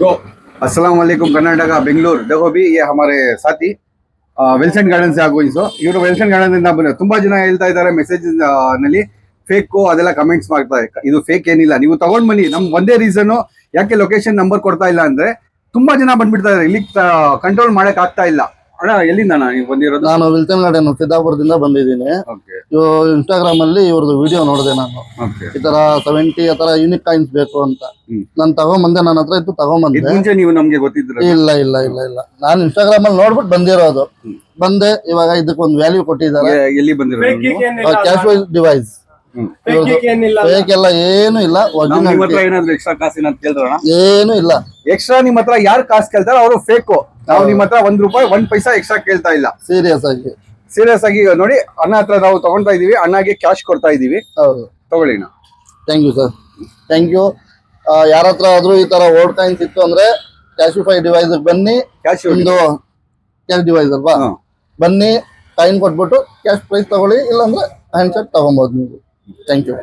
गो अस्सलाम वालेकुम कर्नाटका बेंगलुरु देखो भी ये हमारे साथी ವಿಲ್ಸನ್ ಗಾರ್ಡನ್ ಆಗೋಯಿಸು ಇವರು ವಿಲ್ಸನ್ ಗಾರ್ಡನ್ ಇಂದ ಬಂದ ತುಂಬಾ ಜನ ಹೇಳ್ತಾ ಇದ್ದಾರೆ ಮೆಸೇಜ್ ನಲ್ಲಿ ಫೇಕ್ ಅದೆಲ್ಲ ಕಮೆಂಟ್ಸ್ ಮಾಡ್ತಾರೆ. ಇದು ಫೇಕ್ ಏನಿಲ್ಲ, ನೀವು ತಗೊಂಡ್ ಬನ್ನಿ. ನಮ್ ಒಂದೇ ರೀಸನ್ ಯಾಕೆ ಲೊಕೇಶನ್ ನಂಬರ್ ಕೊಡ್ತಾ ಇಲ್ಲ ಅಂದ್ರೆ ತುಂಬಾ ಜನ ಬಂದ್ಬಿಡ್ತಾ ಇದಾರೆ, ಇಲ್ಲಿ ಕಂಟ್ರೋಲ್ ಮಾಡಕ್ ಆಗ್ತಾ ಇಲ್ಲ. ಅಣ್ಣ ಎಲ್ಲಿಂದ ನೀವು ಬಂದಿರೋದು? ನಾನು ವಿಲ್ಸನ್ ಗಾರ್ಡನ್ ಸಿದ್ದಾಪುರದಿಂದ ಬಂದಿದ್ದೀನಿ. ಇನ್ಸ್ಟಾಗ್ರಾಮ್ ಅಲ್ಲಿ ಇವ್ರದ್ದು ವಿಡಿಯೋ ನೋಡಿದೆ ನಾನು. ಈ ತರ 70 ಆ ತರ ಯೂನಿಕ್ ಕಾಯಿನ್ಸ್ ಬೇಕು ಅಂತ ನಾನು ತಗೊಂಬಂದೆ. ನನ್ನ ಹತ್ರ ಇತ್ತು, ತಗೊಂಬಂದೆ. ಮುಂಚೆ ನೀವು ನಮ್ಗೆ ಗೊತ್ತಿದ್ರು? ಇಲ್ಲ ಇಲ್ಲ ಇಲ್ಲ ಇಲ್ಲ, ನಾನು ಇನ್ಸ್ಟಾಗ್ರಾಮ್ ಅಲ್ಲಿ ನೋಡ್ಬಿಟ್ಟು ಬಂದಿರೋದು. ಬಂದೆ, ಇವಾಗ ಇದಕ್ಕೆ ಒಂದು ವ್ಯಾಲ್ಯೂ ಕೊಟ್ಟಿದ್ದಾರೆ. ಎಲ್ಲಿ ಬಂದಿರೋದು? Cash wise device. ಫೇಕ್ ಎಲ್ಲ ಏನು ಇಲ್ಲ, ಏನಾದ್ರು ಎಕ್ಸ್ಟ್ರಾ ಕಾಸು ಏನಾದ್ರು ಕೇಳ್ತಾರ? ಏನು ಇಲ್ಲ. ಎಕ್ಸ್ಟ್ರಾ ನಿಮ್ಮ ಹತ್ರ ಯಾರು ಕಾಸು ಕೇಳ್ತಾರೋ ಅವರು ಫೇಕ್. ನಾವು ನಿಮ್ಮ ಹತ್ರ ₹1 1 ಪೈಸಾ ಎಕ್ಸ್ಟ್ರಾ ಕೇಳ್ತಾ ಇಲ್ಲ. ಸೀರಿಯಸ್ ಆಗಿ ನೋಡಿ, ಅಣ್ಣ ಹತ್ರ ನಾವು ತಗೊಂತಾ ಇದೀವಿ, ಅಣ್ಣಗೆ ಕ್ಯಾಶ್ ಕೊಡ್ತಾ ಇದೀವಿ. ಹೌದು, ತಗೊಳ್ಳಿ. Thank you sir, thank you. ಯಾರ ಹತ್ರ ಆದ್ರೂ ಈ ತರ ಓಲ್ಡ್ ಕಾಯಿನ್ಸ್ ಇತ್ತು ಅಂದ್ರೆ ಕ್ಯಾಶಿಫೈ ಡಿವೈಸ್ ಬನ್ನಿ. ಒಂದು ಕ್ಯಾಶ್ ಡಿವೈಸ್ ಅಲ್ವಾ, ಬನ್ನಿ, ಕಾಯಿನ್ ಕೊಟ್ಬಿಟ್ಟು ಕ್ಯಾಶ್ ಪ್ರೈಸ್ ತಗೊಳ್ಳಿ. ಇಲ್ಲಾಂದ್ರೆ ಹ್ಯಾಂಡ್ ಸೆಟ್ ತಗೊಬಹುದು ನೀವು. Thank you.